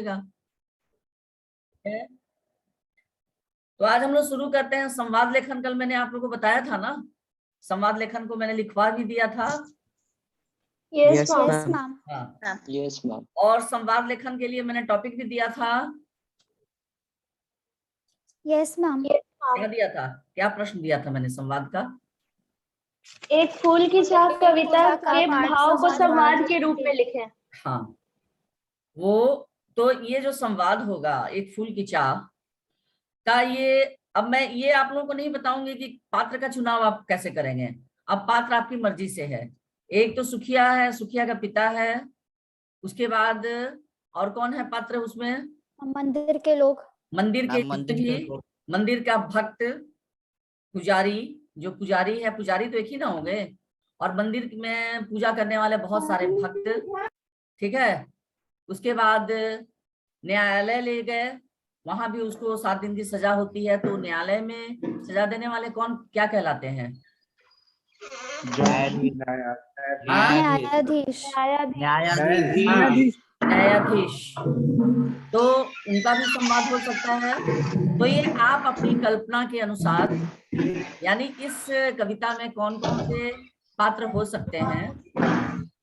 लिखेगा। तो आज हम लोग शुरू करते हैं संवाद लेखन। कल मैंने आप लोगों को बताया था ना, संवाद लेखन को मैंने लिखवा भी दिया था। Yes ma'am. मैम। हाँ, यस मैम। और संवाद लेखन के लिए मैंने टॉपिक भी दिया था। Yes ma'am. क्या दिया था, क्या प्रश्न दिया था मैंने संवाद का? एक फूल की चाह कविता के भाव को संवाद के रूप में लिखें। हाँ, वो तो ये जो संवाद होगा एक फूल की चाह का, ये अब मैं ये आप लोगों को नहीं बताऊंगी कि पात्र का चुनाव आप कैसे करेंगे। अब पात्र आपकी मर्जी से है। एक तो सुखिया है, सुखिया का पिता है। उसके बाद और कौन है पात्र उसमें? मंदिर के लोग। मंदिर के मंदिर भी, के लोग। मंदिर का भक्त, पुजारी। जो पुजारी है, पुजारी तो एक ही ना होंगे, और मंदिर में पूजा करने वाले बहुत सारे भक्त। ठीक है। उसके बाद न्यायालय ले गए, वहां भी उसको 7 दिन की सजा होती है। तो न्यायालय में सजा देने वाले कौन, क्या कहलाते हैं? न्यायाधीश। न्यायाधीश। न्यायाधीश। तो उनका भी संवाद हो सकता है। तो ये आप अपनी कल्पना के अनुसार, यानी इस कविता में कौन कौन से पात्र हो सकते हैं।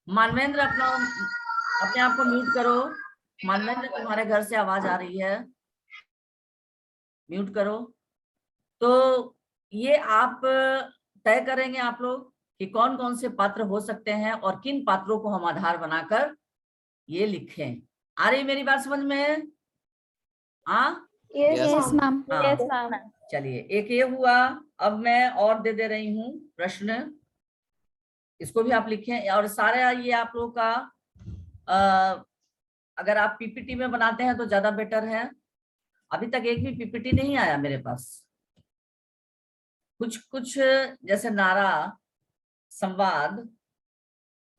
मानवेंद्र, अपने आप को म्यूट करो। मानवेंद्र, तुम्हारे घर से आवाज आ रही है, म्यूट करो। तो ये आप तय करेंगे आप लोग कि कौन कौन से पात्र हो सकते हैं और किन पात्रों को हम आधार बनाकर ये लिखें। आ रही मेरी बात समझ में? हाँ, यस मैम। Yes ma'am. चलिए, एक ये हुआ। अब मैं और दे रही हूँ प्रश्न, इसको भी आप लिखें। और सारा ये आप लोग का अगर आप पीपीटी में बनाते हैं तो ज्यादा बेटर है। अभी तक एक भी पीपीटी नहीं आया मेरे पास। कुछ कुछ जैसे नारा, संवाद,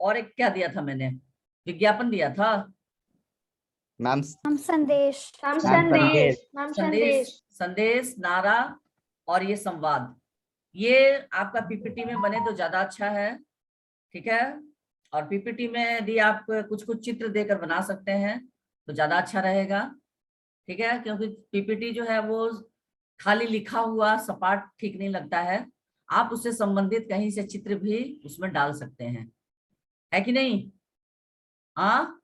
और एक क्या दिया था मैंने, विज्ञापन दिया था। मैम संदेश। संदेश, संदेश, नारा और ये संवाद, ये आपका पीपीटी में बने तो ज्यादा अच्छा है। ठीक है। और पीपीटी में यदि आप कुछ कुछ चित्र देकर बना सकते हैं तो ज्यादा अच्छा रहेगा। ठीक है, क्योंकि पीपीटी जो है वो खाली लिखा हुआ सपाट ठीक नहीं लगता है। आप उससे संबंधित कहीं से चित्र भी उसमें डाल सकते हैं, है कि नहीं? हाँ,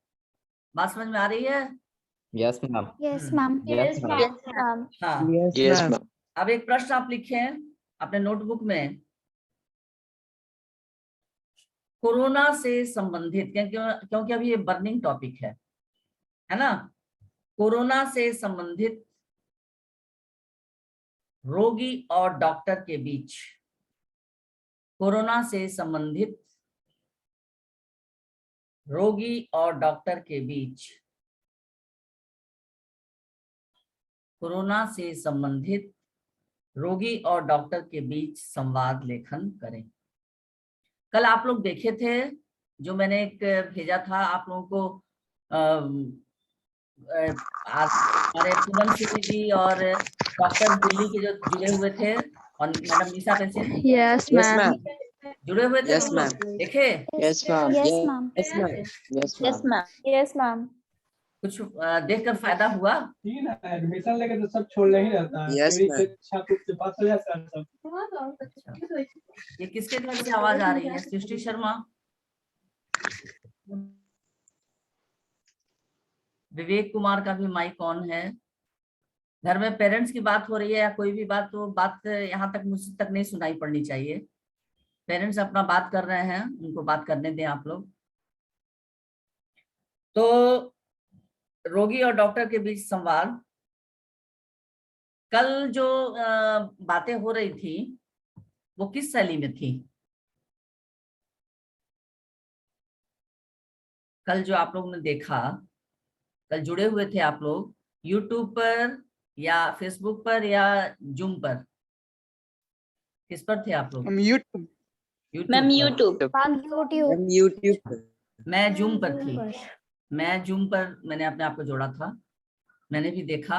बात समझ में आ रही है? Yes ma'am. Yes ma'am. Yes ma'am. हाँ। Yes ma'am. अब एक प्रश्न आप लिखें अपने नोटबुक में, कोरोना से संबंधित, क्योंकि अभी ये बर्निंग टॉपिक है ना। कोरोना से संबंधित रोगी और डॉक्टर के बीच, कोरोना से संबंधित रोगी और डॉक्टर के बीच, कोरोना से संबंधित रोगी और डॉक्टर के बीच संवाद लेखन करें। कल आप लोग देखे थे जो मैंने एक भेजा था आप लोगों को, हमारे पूनम सिंह जी और डॉक्टर दिल्ली के जो जुड़े हुए थे, और मैडम निशा पेंसिल यस मैम। जुड़े हुए थे Yes, तुम लोग, ma'am. देखे? Yes ma'am. Yes ma'am. Yes ma'am. Yes ma'am. Yes ma'am. कुछ देखकर फायदा हुआ? एडमिशन लेके तो सब छोड़ नहीं रहता है। Yes, मेरी ma'am. इच्छा खुद से पास हो जाता है सब। अच्छा, ये किसके घर से आवाज आ रही है? सृष्टि शर्मा, विवेक कुमार का भी माइक ऑन है। घर में पेरेंट्स की बात हो रही है या कोई भी बात, तो बात यहाँ तक मुझसे तक नहीं सुनाई पड़नी चाहिए। पेरेंट्स अपना बात कर रहे हैं, उनको बात करने दें आप लोग। तो रोगी और डॉक्टर के बीच संवाद, कल जो बातें हो रही थी वो किस शैली में थी? कल जो आप लोगों ने देखा, कल जुड़े हुए थे आप लोग यूट्यूब पर या फेसबुक पर या जूम पर, किस पर थे आप लोग? YouTube. Ma'am YouTube YouTube. YouTube. YouTube. मैं जूम पर थी। मैं जूम पर मैंने अपने आप को जोड़ा था, मैंने भी देखा।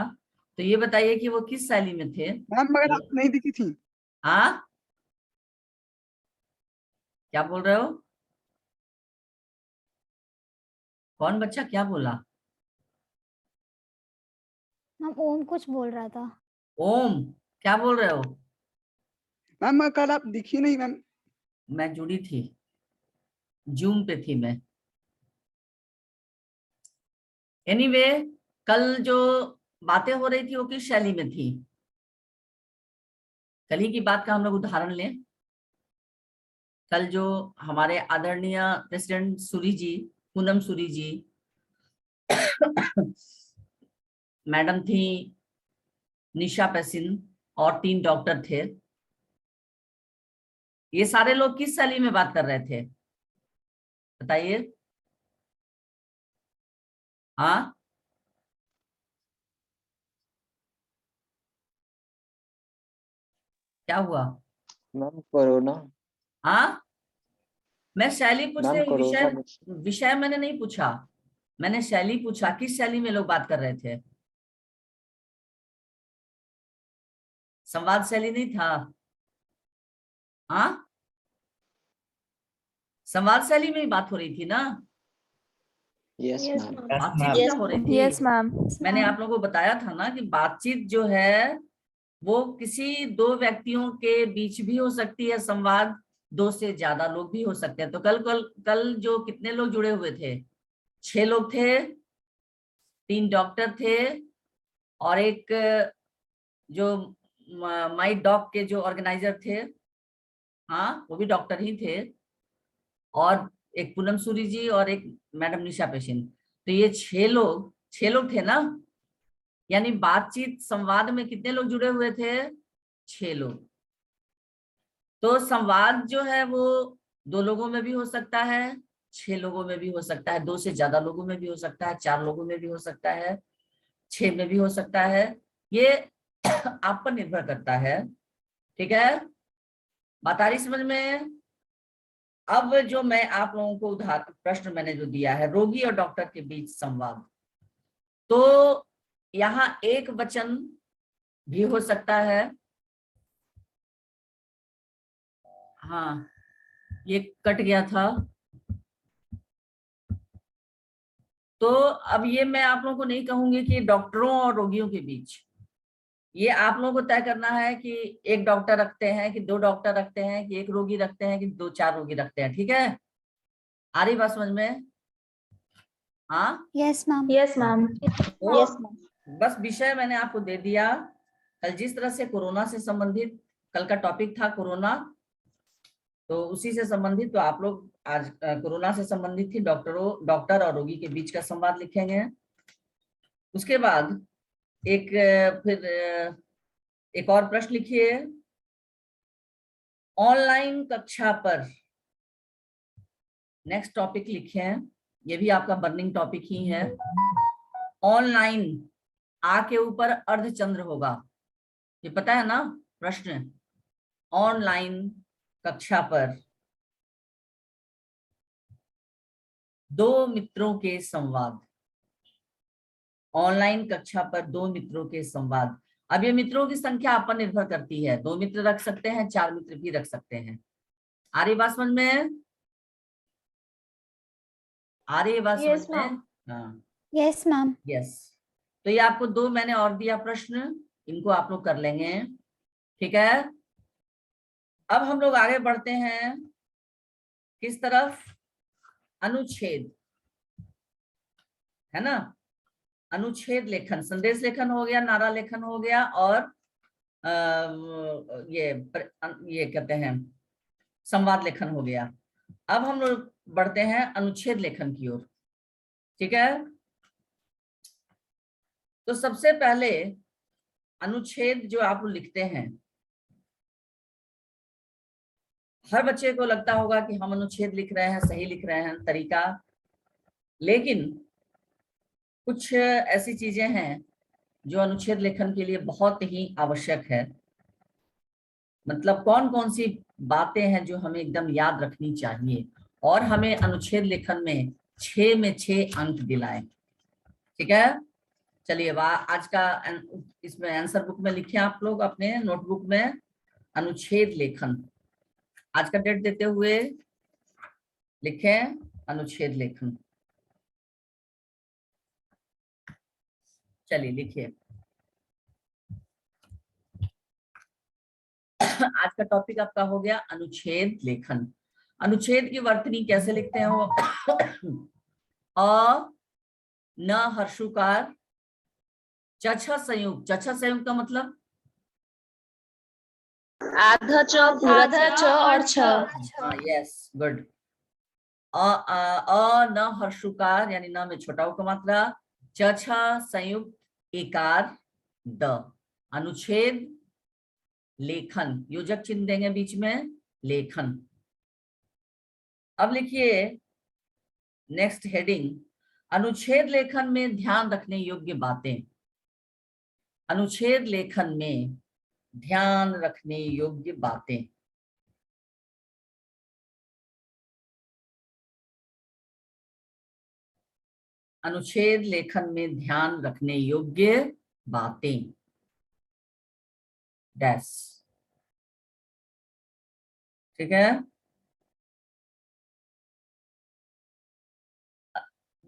तो ये बताइए कि वो किस शैली में थे? मैम मगर आप नहीं दिखी थी। हाँ, क्या बोल रहे हो? कौन बच्चा क्या बोला? मैम ओम कुछ बोल रहा था। ओम क्या बोल रहे हो? मैम कल आप दिखी नहीं मैम। मैं जुड़ी थी, जूम पे थी मैं। एनीवे, कल जो बातें हो रही थी वो किस शैली में थी? कल ही की बात का हम लोग उदाहरण लें। कल जो हमारे आदरणीय प्रेसिडेंट सूरी जी, पूनम सूरी जी, मैडम थी निशा पेसिन और 3 डॉक्टर थे। ये सारे लोग किस शैली में बात कर रहे थे बताइए? हाँ, क्या हुआ? Ma'am corona. हाँ, मैं शैली पूछ मैम रही हूँ, कोरोना विषय विषय मैंने नहीं पूछा। मैंने शैली पूछा, किस शैली में लोग बात कर रहे थे? संवाद शैली नहीं था? हाँ, संवाद शैली में ही बात हो रही थी ना? Yes Yes, ma'am. ma'am. बातचीत Yes, क्या हो रही थी? Yes, मैम, मैंने आप लोगों को बताया था ना कि बातचीत जो है वो किसी 2 व्यक्तियों के बीच भी हो सकती है, संवाद 2 से ज्यादा लोग भी हो सकते हैं। तो कल कल कल जो कितने लोग जुड़े हुए थे? 6 लोग थे, 3 डॉक्टर थे, और एक जो माई डॉग के जो ऑर्गेनाइजर थे, हाँ वो भी डॉक्टर ही थे, और एक पूनम सूरी जी और एक मैडम निशा पेशिन। तो ये 6 लोग थे ना। यानी बातचीत संवाद में कितने लोग जुड़े हुए थे? 6 लोग। तो संवाद जो है वो 2 लोगों में भी हो सकता है, 6 लोगों में भी हो सकता है, 2 से ज्यादा लोगों में भी हो सकता है, 4 लोगों में भी हो सकता है, 6 में भी हो सकता है। ये आप पर निर्भर करता है। ठीक है, बात आ रही समझ में? अब जो मैं आप लोगों को उदाहरण प्रश्न मैंने जो दिया है, रोगी और डॉक्टर के बीच संवाद, तो यहाँ एक वचन भी हो सकता है। हाँ, ये कट गया था। तो अब ये मैं आप लोगों को नहीं कहूंगी कि डॉक्टरों और रोगियों के बीच, ये आप लोगों को तय करना है कि एक डॉक्टर रखते हैं कि 2 डॉक्टर रखते हैं कि एक रोगी रखते हैं कि 2-4 रोगी रखते हैं। ठीक है, आ रही बात समझ में? हाँ, यस मैम। Yes, ma'am. तो Yes, ma'am. बस विषय मैंने आपको दे दिया। कल जिस तरह से कोरोना से संबंधित, कल का टॉपिक था कोरोना, तो उसी से संबंधित तो आप लोग आज कोरोना से संबंधित थी, डॉक्टर और रोगी के बीच का संवाद लिखेंगे। उसके बाद एक फिर एक और प्रश्न लिखिए, ऑनलाइन कक्षा पर नेक्स्ट टॉपिक लिखे, ये भी आपका बर्निंग टॉपिक ही है। ऑनलाइन आ के ऊपर अर्धचंद्र होगा, ये पता है ना प्रश्न? ऑनलाइन कक्षा पर 2 मित्रों के संवाद, ऑनलाइन कक्षा पर 2 मित्रों के संवाद। अब ये मित्रों की संख्या आप पर निर्भर करती है, 2 मित्र रख सकते हैं, 4 मित्र भी रख सकते हैं। आ रही बात समझ में? आ रही बात समझ Yes, में? ma'am. हाँ, यस मैम। यस। तो ये आपको 2 मैंने और दिया प्रश्न, इनको आप लोग कर लेंगे। ठीक है, अब हम लोग आगे बढ़ते हैं किस तरफ? अनुच्छेद, है ना? अनुच्छेद लेखन, संदेश लेखन हो गया, नारा लेखन हो गया, और ये कहते हैं संवाद लेखन हो गया। अब हम लोग बढ़ते हैं अनुच्छेद लेखन की ओर। ठीक है, तो सबसे पहले अनुच्छेद जो आप लिखते हैं, हर बच्चे को लगता होगा कि हम अनुच्छेद लिख रहे हैं, सही लिख रहे हैं तरीका, लेकिन कुछ ऐसी चीजें हैं जो अनुच्छेद लेखन के लिए बहुत ही आवश्यक है। मतलब कौन कौन सी बातें हैं जो हमें एकदम याद रखनी चाहिए, और हमें अनुच्छेद लेखन में 6 में 6 अंक दिलाएं। ठीक है, चलिए आज का इसमें आंसर बुक में लिखे आप लोग अपने नोटबुक में, अनुच्छेद लेखन आज का डेट देते हुए लिखें, अनुच्छेद लेखन। चलिए लिखिए। आज का टॉपिक आपका हो गया अनुच्छेद लेखन। अनुच्छेद की वर्तनी कैसे लिखते हैं वो अ न हर्षुकार, चछ संयुक्त। चछ संयुक्त का मतलब आधा च पूरा च और छ। Yes good. अ न हर्षुकार यानी न में छोटा का मात्रा, चछ संयुक्त एकार द। अनुच्छेद लेखन, योजक चिन्ह देंगे बीच में, लेखन। अब लिखिए नेक्स्ट हेडिंग, अनुच्छेद लेखन में ध्यान रखने योग्य बातें। अनुच्छेद लेखन में ध्यान रखने योग्य बातें। अनुच्छेद लेखन में ध्यान रखने योग्य बातें, डैश। ठीक है,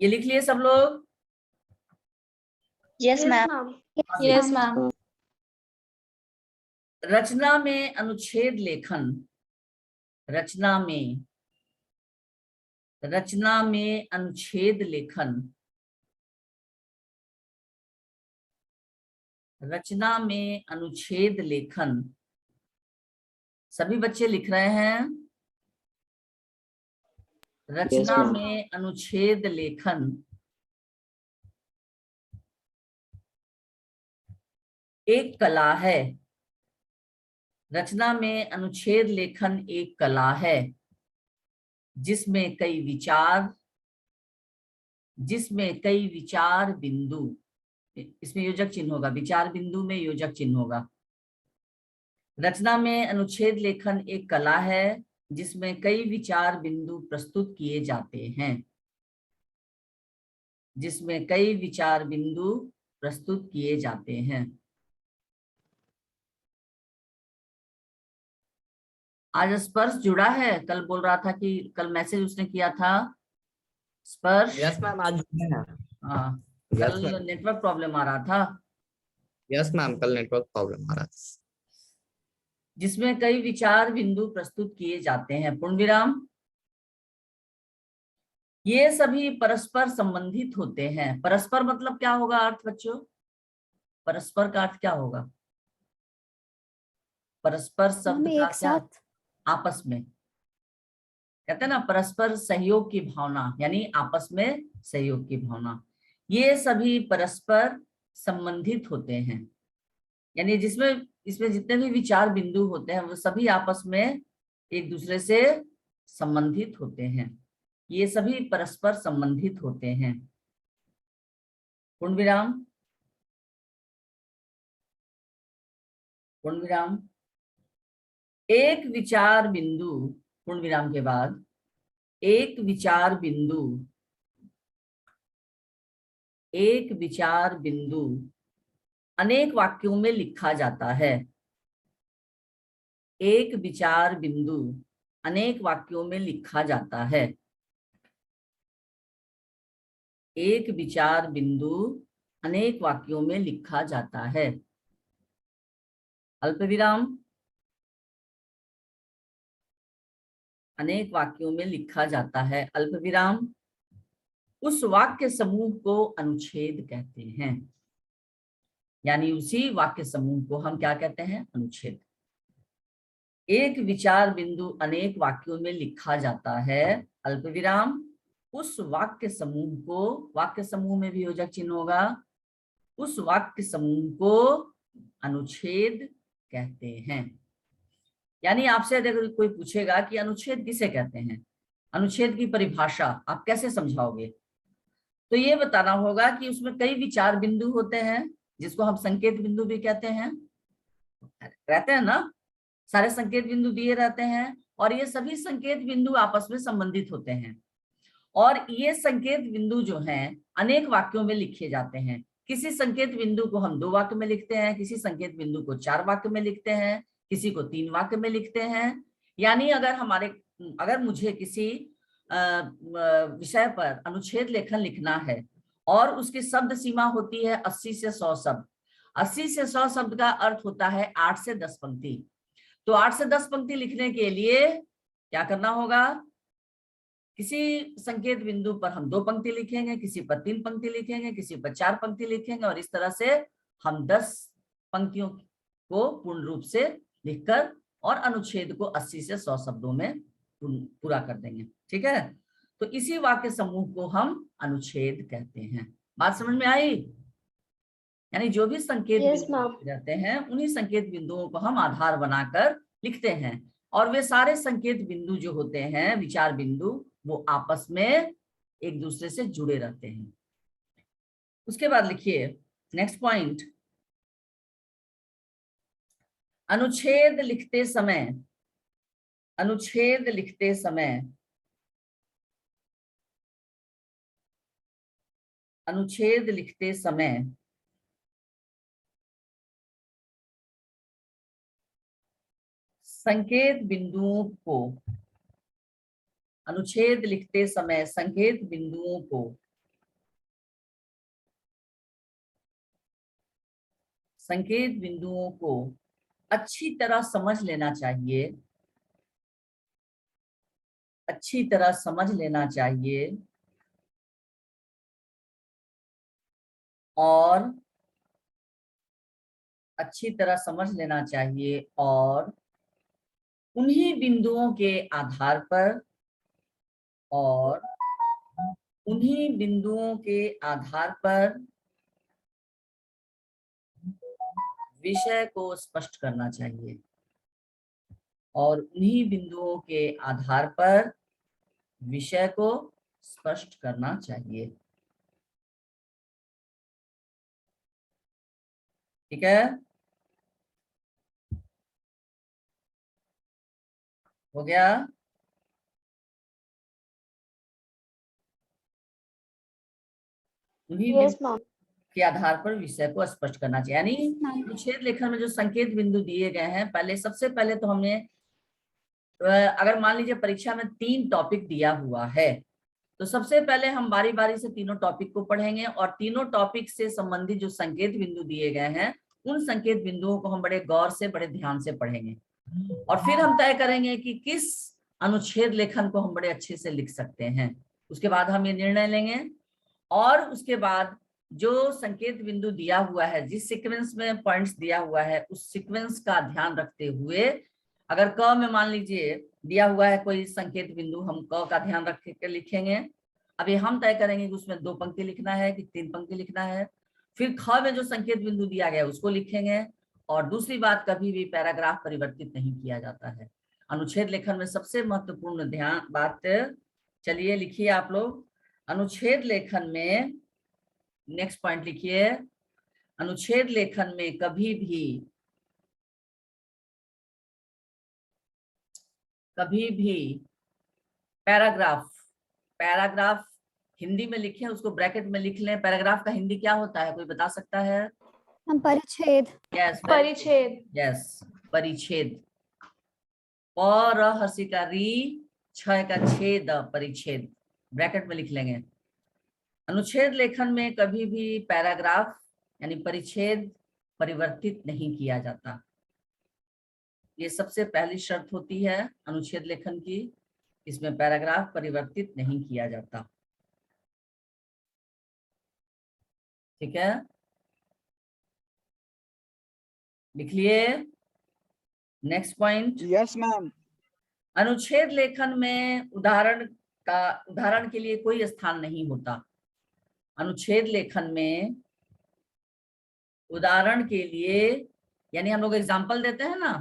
ये लिख लिए सब लोग? Yes ma'am. Yes ma'am. रचना में अनुच्छेद लेखन, रचना में अनुच्छेद लेखन, रचना में अनुच्छेद लेखन। सभी बच्चे लिख रहे हैं? रचना ma'am. में अनुच्छेद लेखन एक कला है। रचना में अनुच्छेद लेखन एक कला है जिसमें कई विचार बिंदु, इसमें योजक चिन्ह होगा, विचार बिंदु में योजक चिन्ह होगा। रचना में अनुच्छेद लेखन एक कला है जिसमें कई विचार बिंदु प्रस्तुत किए जाते हैं, जिसमें कई विचार बिंदु प्रस्तुत किए जाते हैं। आज स्पर्श जुड़ा है? कल बोल रहा था कि कल मैसेज उसने किया था स्पर्श। यस मैम, आज हाँ, Yes, कल ma'am. नेटवर्क प्रॉब्लम आ रहा था। यस मैम, कल नेटवर्क प्रॉब्लम आ रहा था। जिसमें कई विचार बिंदु प्रस्तुत किए जाते हैं, पूर्ण विराम। ये सभी परस्पर संबंधित होते हैं। परस्पर मतलब क्या होगा अर्थ बच्चों? परस्पर का अर्थ क्या होगा? परस्पर शब्द का एक क्या? साथ। आपस में, कहते हैं ना परस्पर सहयोग की भावना, यानी आपस में सहयोग की भावना। ये सभी परस्पर संबंधित होते हैं, यानी इसमें जितने भी विचार बिंदु होते हैं वो सभी आपस में एक दूसरे से संबंधित होते हैं। ये सभी परस्पर संबंधित होते हैं। पूर्ण विराम, पूर्ण विराम। एक विचार बिंदु, पूर्ण विराम के बाद एक विचार बिंदु अनेक वाक्यों में लिखा जाता है। एक विचार बिंदु अनेक वाक्यों में लिखा जाता है। एक विचार बिंदु अनेक वाक्यों में लिखा जाता है। अल्प विराम, अनेक वाक्यों में लिखा जाता है, अल्प विराम। उस वाक्य समूह को अनुच्छेद कहते हैं, यानी उसी वाक्य समूह को हम क्या कहते हैं? अनुच्छेद। एक विचार बिंदु अनेक वाक्यों में लिखा जाता है, अल्प विराम। उस वाक्य समूह को, वाक्य समूह में भी योजक चिन्ह होगा, उस वाक्य समूह को अनुच्छेद कहते हैं। यानी आपसे अगर कोई पूछेगा कि अनुच्छेद किसे कहते हैं, अनुच्छेद की परिभाषा आप कैसे समझाओगे, तो ये बताना होगा कि उसमें कई विचार बिंदु होते हैं जिसको हम संकेत बिंदु भी कहते हैं, रहते हैं ना, सारे संकेत बिंदु दिए रहते हैं और ये सभी संकेत बिंदु आपस में संबंधित होते हैं। और ये संकेत बिंदु जो हैं अनेक वाक्यों में लिखे जाते हैं। किसी संकेत बिंदु को हम 2 वाक्य में लिखते हैं, किसी संकेत बिंदु को 4 वाक्य में लिखते हैं, किसी को 3 वाक्य में लिखते हैं। यानी अगर मुझे किसी विषय पर अनुच्छेद लेखन लिखना है और उसकी शब्द सीमा होती है 80 से 100 शब्द। 80 से 100 शब्द का अर्थ होता है 8 से 10 पंक्ति। तो 8 से 10 पंक्ति लिखने के लिए क्या करना होगा, किसी संकेत बिंदु पर हम 2 पंक्ति लिखेंगे, किसी पर 3 पंक्ति लिखेंगे, किसी पर 4 पंक्ति लिखेंगे, और इस तरह से हम 10 पंक्तियों को पूर्ण रूप से लिखकर और अनुच्छेद को 80 से 100 शब्दों में पूरा कर देंगे। ठीक है, तो इसी वाक्य समूह को हम अनुच्छेद कहते हैं। बात समझ में आई? यानी जो भी संकेत Yes, बिंदु ma'am. रहते हैं उन्हीं संकेत बिंदुओं को हम आधार बनाकर लिखते हैं, और वे सारे संकेत बिंदु जो होते हैं, विचार बिंदु, वो आपस में एक दूसरे से जुड़े रहते हैं। उसके बाद लिखिए नेक्स्ट पॉइंट, अनुच्छेद लिखते समय, अनुच्छेद लिखते समय, अनुच्छेद लिखते समय संकेत बिंदुओं को, अनुच्छेद लिखते समय संकेत बिंदुओं को संकेत बिंदुओं को अच्छी तरह समझ लेना चाहिए, अच्छी तरह समझ लेना चाहिए, और अच्छी तरह समझ लेना चाहिए, और उन्हीं बिंदुओं के आधार पर, और उन्हीं बिंदुओं के आधार पर विषय को स्पष्ट करना चाहिए, और उन्हीं बिंदुओं के आधार पर विषय को स्पष्ट करना चाहिए। ठीक है, हो गया? उन्हीं Yes, बिंदुओं ma'am. के आधार पर विषय को स्पष्ट करना चाहिए। यानी अनुच्छेद लेखन में जो संकेत बिंदु दिए गए हैं, पहले सबसे पहले तो हमने, अगर मान लीजिए परीक्षा में 3 टॉपिक दिया हुआ है, तो सबसे पहले हम बारी बारी से तीनों टॉपिक को पढ़ेंगे, और तीनों टॉपिक से संबंधित जो संकेत बिंदु दिए गए हैं उन संकेत बिंदुओं को हम बड़े गौर से, बड़े ध्यान से पढ़ेंगे, और फिर हम तय करेंगे कि किस अनुच्छेद लेखन को हम बड़े अच्छे से लिख सकते हैं। उसके बाद हम ये निर्णय लेंगे, और उसके बाद जो संकेत बिंदु दिया हुआ है, जिस सीक्वेंस में पॉइंट्स दिया हुआ है, उस सीक्वेंस का ध्यान रखते हुए, अगर क में मान लीजिए दिया हुआ है कोई संकेत बिंदु, हम क का ध्यान रख के लिखेंगे। अभी हम तय करेंगे कि उसमें 2 पंक्ति लिखना है कि 3 पंक्ति लिखना है। फिर ख में जो संकेत बिंदु दिया गया है उसको लिखेंगे। और दूसरी बात, कभी भी पैराग्राफ परिवर्तित नहीं किया जाता है अनुच्छेद लेखन में। सबसे महत्वपूर्ण ध्यान बात, चलिए लिखिए आप लोग, अनुच्छेद लेखन में नेक्स्ट पॉइंट लिखिए, अनुच्छेद लेखन में कभी भी पैराग्राफ, पैराग्राफ हिंदी में लिखें, उसको ब्रैकेट में लिख लें। पैराग्राफ का हिंदी क्या होता है, कोई बता सकता है? हम परिच्छेद। यस, परिच्छेद। यस, परिच्छेद। पर हर्षी का री, छय का छेद, परिच्छेद, ब्रैकेट में लिख लेंगे। अनुच्छेद लेखन में कभी भी पैराग्राफ यानी परिच्छेद परिवर्तित नहीं किया जाता। ये सबसे पहली शर्त होती है अनुच्छेद लेखन की, इसमें पैराग्राफ परिवर्तित नहीं किया जाता। ठीक है, लिख लिए नेक्स्ट पॉइंट। Yes ma'am. अनुच्छेद लेखन में उदाहरण के लिए कोई स्थान नहीं होता। अनुच्छेद लेखन में उदाहरण के लिए, यानी हम लोग एग्जाम्पल देते हैं ना,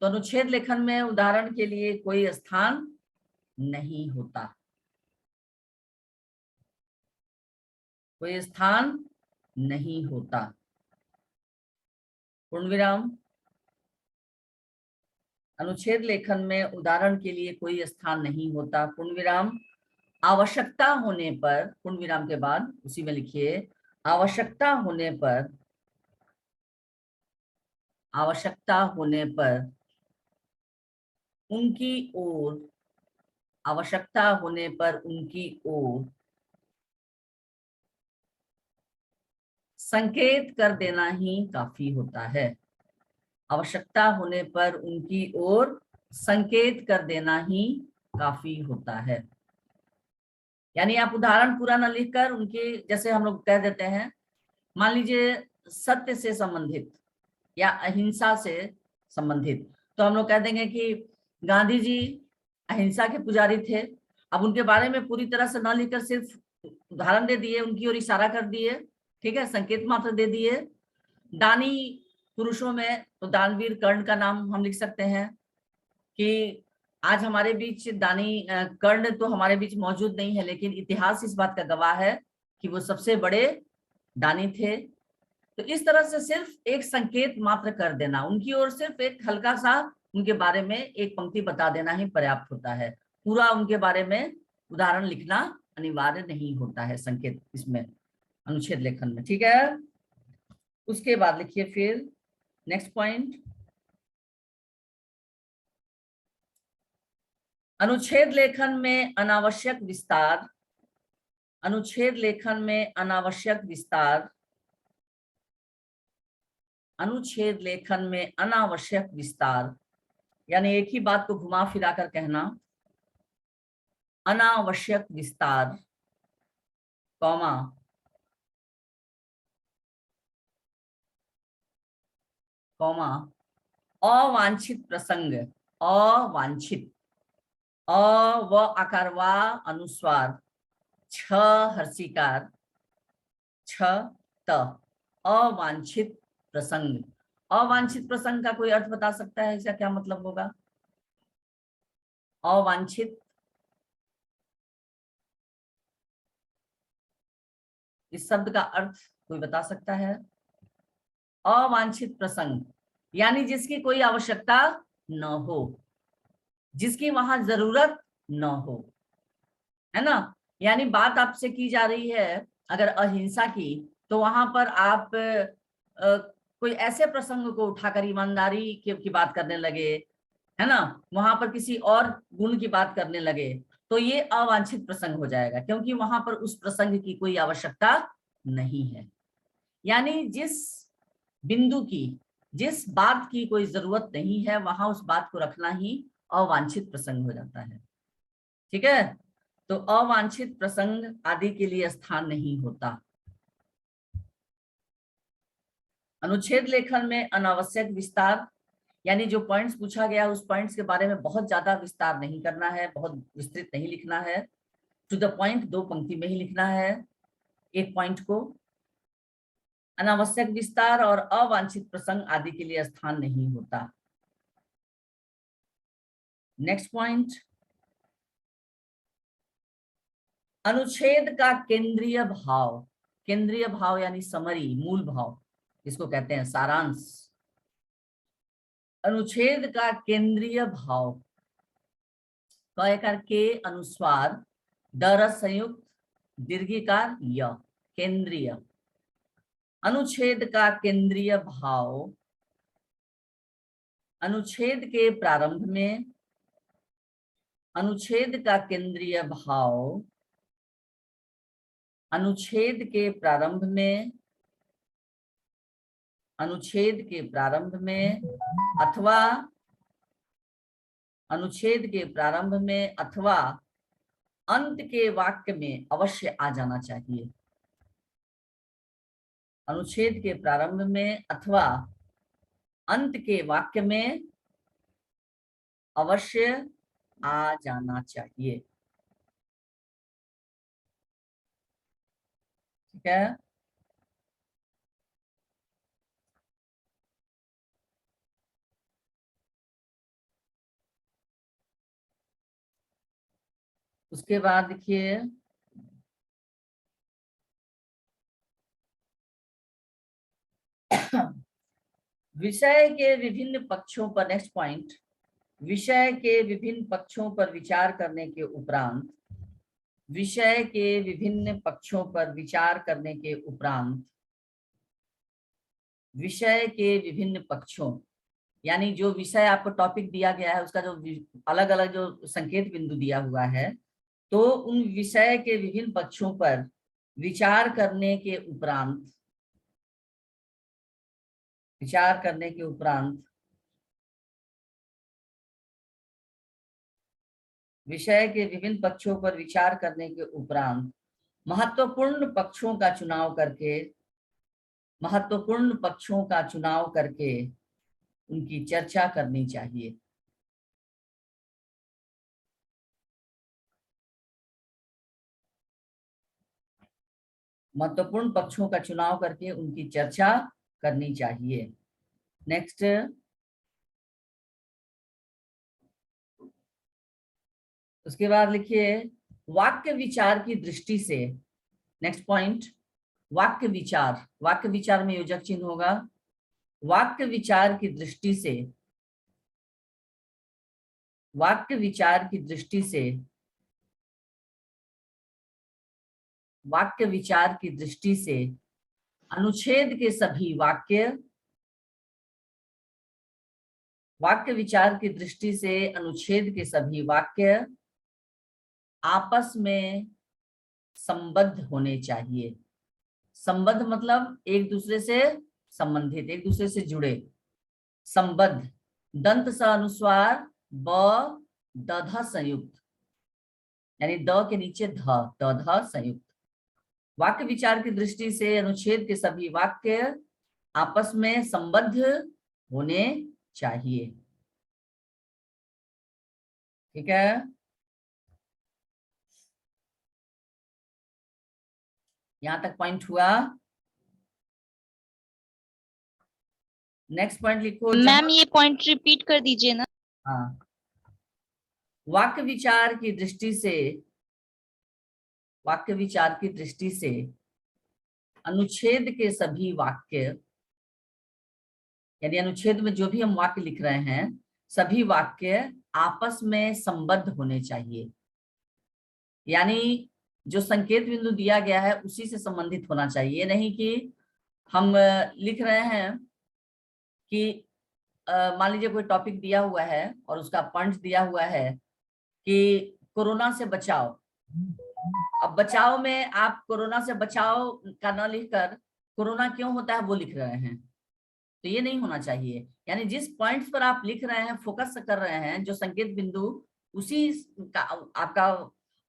तो अनुच्छेद लेखन में उदाहरण के लिए कोई स्थान नहीं होता, कोई स्थान नहीं होता। पूर्ण विराम। अनुच्छेद लेखन में उदाहरण के लिए कोई स्थान नहीं होता, पूर्ण विराम। आवश्यकता होने पर, पूर्ण विराम के बाद उसी में लिखिए, आवश्यकता होने पर, आवश्यकता होने पर उनकी ओर, आवश्यकता होने पर उनकी ओर संकेत कर देना ही काफी होता है। आवश्यकता होने पर उनकी ओर संकेत कर देना ही काफी होता है। यानी आप उदाहरण पूरा न लिखकर उनके, जैसे हम लोग कह देते हैं, मान लीजिए सत्य से संबंधित या अहिंसा से संबंधित, तो हम लोग कह देंगे कि गांधी जी अहिंसा के पुजारी थे। अब उनके बारे में पूरी तरह से न लिखकर सिर्फ उदाहरण दे दिए, उनकी ओर इशारा कर दिए, ठीक है, संकेत मात्र दे दिए। दानी पुरुषों में तो दानवीर कर्ण का नाम हम लिख सकते हैं कि आज हमारे बीच दानी कर्ण तो हमारे बीच मौजूद नहीं है, लेकिन इतिहास इस बात का गवाह है कि वो सबसे बड़े दानी थे। तो इस तरह से सिर्फ एक संकेत मात्र कर देना, उनकी ओर सिर्फ एक हल्का सा उनके बारे में एक पंक्ति बता देना ही पर्याप्त होता है। पूरा उनके बारे में उदाहरण लिखना अनिवार्य नहीं होता है संकेत इसमें, अनुच्छेद लेखन में, ठीक है। उसके बाद लिखिए फिर नेक्स्ट पॉइंट, अनुच्छेद लेखन में अनावश्यक विस्तार। अनुच्छेद लेखन में अनावश्यक विस्तार, अनुच्छेद लेखन में अनावश्यक विस्तार यानी एक ही बात को घुमा फिरा कर कहना, अनावश्यक विस्तार, कॉमा, कॉमा, अवांछित प्रसंग, अवांछित, अ व आकार वा अनुस्वार, छ हर्षिकार, छ त, अवांछित प्रसंग। अवांछित प्रसंग का कोई अर्थ बता सकता है, इसका क्या मतलब होगा? अवांछित, इस शब्द का अर्थ कोई बता सकता है? अवांछित प्रसंग यानी जिसकी कोई आवश्यकता न हो, जिसकी वहां जरूरत न हो, है ना। यानी बात आपसे की जा रही है अगर अहिंसा की, तो वहां पर आप कोई ऐसे प्रसंग को उठाकर ईमानदारी की बात करने लगे, है ना, वहां पर किसी और गुण की बात करने लगे, तो ये अवांछित प्रसंग हो जाएगा, क्योंकि वहां पर उस प्रसंग की कोई आवश्यकता नहीं है। यानी जिस बिंदु की, जिस बात की कोई जरूरत नहीं है, वहां उस बात को रखना ही अवांछित प्रसंग हो जाता है, ठीक है। तो अवांछित प्रसंग आदि के लिए स्थान नहीं होता। अनुच्छेद लेखन में अनावश्यक विस्तार यानी जो पॉइंट्स पूछा गया उस पॉइंट्स के बारे में बहुत ज्यादा विस्तार नहीं करना है, बहुत विस्तृत नहीं लिखना है, टू द पॉइंट, 2 पंक्ति में ही लिखना है एक पॉइंट को। अनावश्यक विस्तार और अवांछित प्रसंग आदि के लिए स्थान नहीं होता। नेक्स्ट पॉइंट, अनुच्छेद का केंद्रीय भाव। केंद्रीय भाव यानी समरी, मूल भाव, जिसको कहते हैं सारांश। अनुच्छेद का केंद्रीय भाव, कयकार के अनुस्वार, दरस संयुक्त, दीर्घिकार य, केंद्रीय। अनुच्छेद का केंद्रीय भाव अनुच्छेद के प्रारंभ में, अनुच्छेद का केंद्रीय भाव अनुच्छेद के प्रारंभ में, अनुच्छेद के प्रारंभ में अथवा अनुच्छेद के प्रारंभ में अथवा अंत के वाक्य में अवश्य आ जाना चाहिए। अनुच्छेद के प्रारंभ में अथवा अंत के वाक्य में अवश्य आ जाना चाहिए, ठीक है। उसके बाद देखिए विषय के विभिन्न पक्षों पर, नेक्स्ट पॉइंट, विषय के विभिन्न पक्षों पर विचार करने के उपरांत, विषय के विभिन्न पक्षों पर विचार करने के उपरांत, विषय के विभिन्न पक्षों यानी जो विषय आपको टॉपिक दिया गया है उसका जो अलग अलग जो संकेत बिंदु दिया हुआ है, तो उन विषय के विभिन्न पक्षों पर विचार करने के उपरांत, विचार करने के उपरांत विषय के विभिन्न पक्षों पर विचार करने के उपरांत महत्वपूर्ण पक्षों का चुनाव करके उनकी चर्चा करनी चाहिए। महत्वपूर्ण पक्षों का चुनाव करके उनकी चर्चा करनी चाहिए। नेक्स्ट, उसके बाद लिखिए वाक्य विचार की दृष्टि से। नेक्स्ट पॉइंट, वाक्य विचार में योजक चिन्ह होगा। वाक्य विचार की दृष्टि से अनुच्छेद के सभी वाक्य आपस में संबद्ध होने चाहिए। संबद्ध मतलब एक दूसरे से संबंधित, एक दूसरे से जुड़े। संबद्ध, दंत स अनुस्वार ब द ध संयुक्त, यानी द के नीचे ध, द ध संयुक्त। वाक्य विचार की दृष्टि से अनुच्छेद के सभी वाक्य आपस में संबद्ध होने चाहिए। ठीक है, यहां तक पॉइंट हुआ। नेक्स्ट पॉइंट लिखो। मैम ये पॉइंट रिपीट कर दीजिए ना। हाँ, वाक्य विचार की दृष्टि से अनुच्छेद के सभी वाक्य, यानी अनुच्छेद में जो भी हम वाक्य लिख रहे हैं, सभी वाक्य आपस में संबद्ध होने चाहिए। यानी जो संकेत बिंदु दिया गया है उसी से संबंधित होना चाहिए। नहीं कि हम लिख रहे हैं कि मान लीजिए कोई टॉपिक दिया हुआ है और उसका पॉइंट दिया हुआ है कि कोरोना से बचाओ। अब बचाव में आप कोरोना से बचाओ का न लिखकर कोरोना क्यों होता है वो लिख रहे हैं, तो ये नहीं होना चाहिए। यानी जिस पॉइंट्स पर आप लिख रहे हैं, फोकस कर रहे हैं, जो संकेत बिंदु, उसी का आपका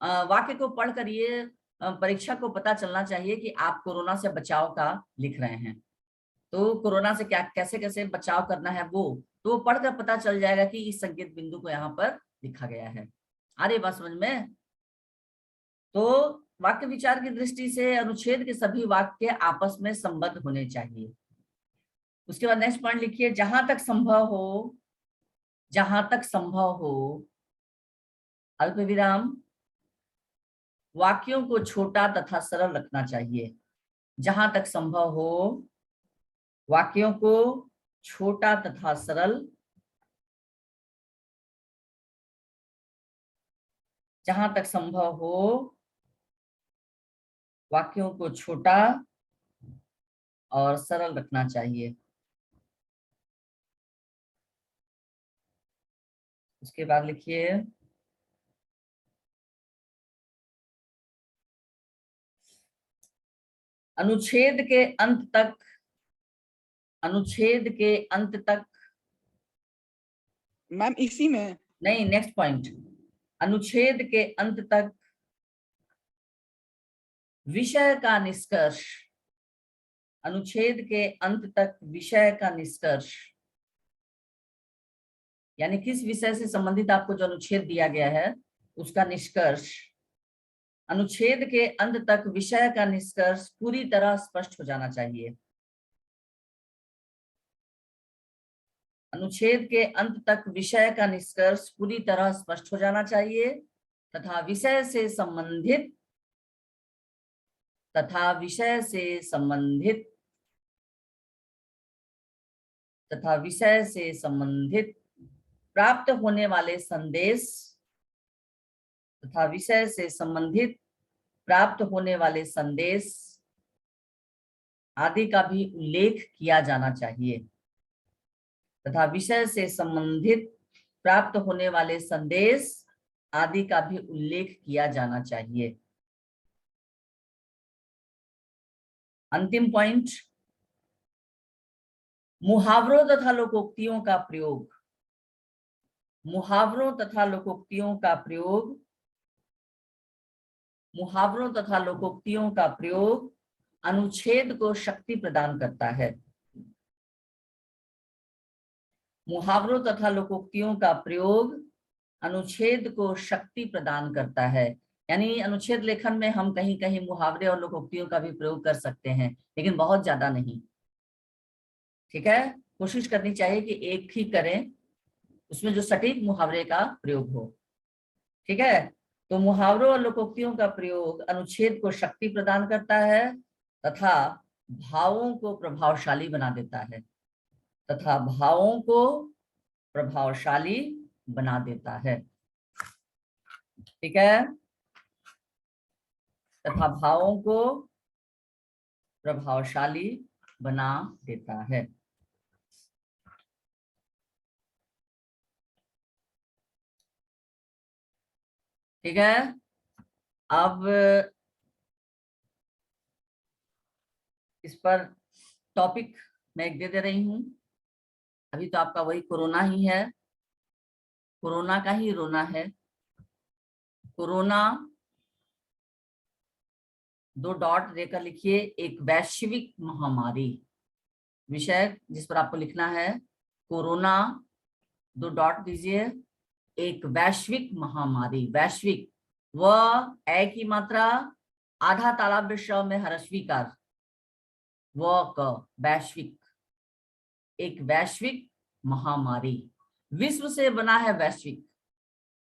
वाक्य को पढ़कर ये परीक्षा को पता चलना चाहिए कि आप कोरोना से बचाव का लिख रहे हैं। तो कोरोना से क्या कैसे कैसे बचाव करना है वो पढ़कर पता चल जाएगा कि इस संकेत बिंदु को यहाँ पर लिखा गया है। आ रही बात समझ में? तो वाक्य विचार की दृष्टि से अनुच्छेद के सभी वाक्य आपस में संबद्ध होने चाहिए। उसके बाद नेक्स्ट पॉइंट लिखिए, जहां तक संभव हो अल्प विराम वाक्यों को छोटा तथा सरल रखना चाहिए। जहां तक संभव हो वाक्यों को छोटा तथा सरल, जहां तक संभव हो वाक्यों को छोटा और सरल रखना चाहिए। उसके बाद लिखिए अनुच्छेद के अंत तक मैम इसी में नहीं, नेक्स्ट पॉइंट, अनुच्छेद के अंत तक विषय का निष्कर्ष, अनुच्छेद के अंत तक विषय का निष्कर्ष, यानी किस विषय से संबंधित आपको जो अनुच्छेद दिया गया है उसका निष्कर्ष, अनुच्छेद के अंत तक विषय का निष्कर्ष पूरी तरह स्पष्ट हो जाना चाहिए। अनुच्छेद के अंत तक विषय का निष्कर्ष पूरी तरह स्पष्ट हो जाना चाहिए तथा विषय से संबंधित प्राप्त होने वाले संदेश आदि का भी उल्लेख किया जाना चाहिए तथा विषय से संबंधित प्राप्त होने वाले संदेश आदि का भी उल्लेख किया जाना चाहिए। अंतिम पॉइंट, मुहावरों तथा लोकोक्तियों का प्रयोग। मुहावरों तथा लोकोक्तियों का प्रयोग, मुहावरों तथा लोकोक्तियों का प्रयोग अनुच्छेद को शक्ति प्रदान करता है। मुहावरों तथा लोकोक्तियों का प्रयोग अनुच्छेद को शक्ति प्रदान करता है। यानी अनुच्छेद लेखन में हम कहीं कहीं मुहावरे और लोकोक्तियों का भी प्रयोग कर सकते हैं, लेकिन बहुत ज्यादा नहीं। ठीक है, कोशिश करनी चाहिए कि एक ही करें, उसमें जो सटीक मुहावरे का प्रयोग हो। ठीक है, तो मुहावरों और लोकोक्तियों का प्रयोग अनुच्छेद को शक्ति प्रदान करता है तथा भावों को प्रभावशाली बना देता है, तथा भावों को प्रभावशाली बना देता है। ठीक है, तथा भावों को प्रभावशाली बना देता है। ठीक है, अब इस पर टॉपिक मैं एक दे रही हूं। अभी तो आपका वही कोरोना ही है, कोरोना का ही रोना है। कोरोना 2 डॉट देकर लिखिए, एक वैश्विक महामारी। विषय जिस पर आपको लिखना है कोरोना, 2 डॉट दीजिए, एक वैश्विक महामारी। वैश्विक, वह ए की मात्रा आधा तालव्य श में ह्रस्वीकार, व क, वैश्विक, एक वैश्विक महामारी। विश्व से बना है वैश्विक,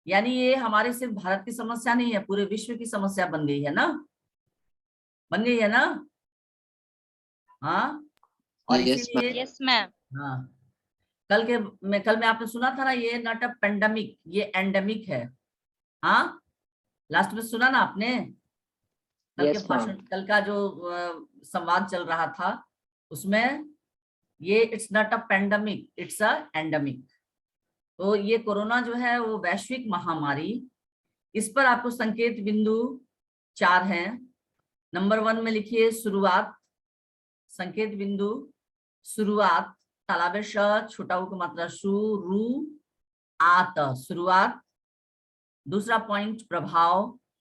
यानी ये हमारे सिर्फ भारत की समस्या नहीं है, पूरे विश्व की समस्या बन गई है ना, बन गई है ना। हाँ, और Yes, इसीलिए यस मैम। हाँ, कल में आपने सुना था ना, ये नॉट अ पेंडेमिक, ये एंडेमिक है। हाँ, लास्ट में सुना ना आपने, कल के Yes, भाषण, ma'am. कल का जो संवाद चल रहा था उसमें ये it's not a pandemic, it's a endemic. तो ये कोरोना जो है वो वैश्विक महामारी। इस पर आपको संकेत बिंदु 4 हैं। नंबर 1 में लिखिए शुरुआत, संकेत बिंदु शुरुआत, तालाबे श, छोटा ऊ की मात्रा शु, रू, आत, शुरुआत। दूसरा पॉइंट प्रभाव,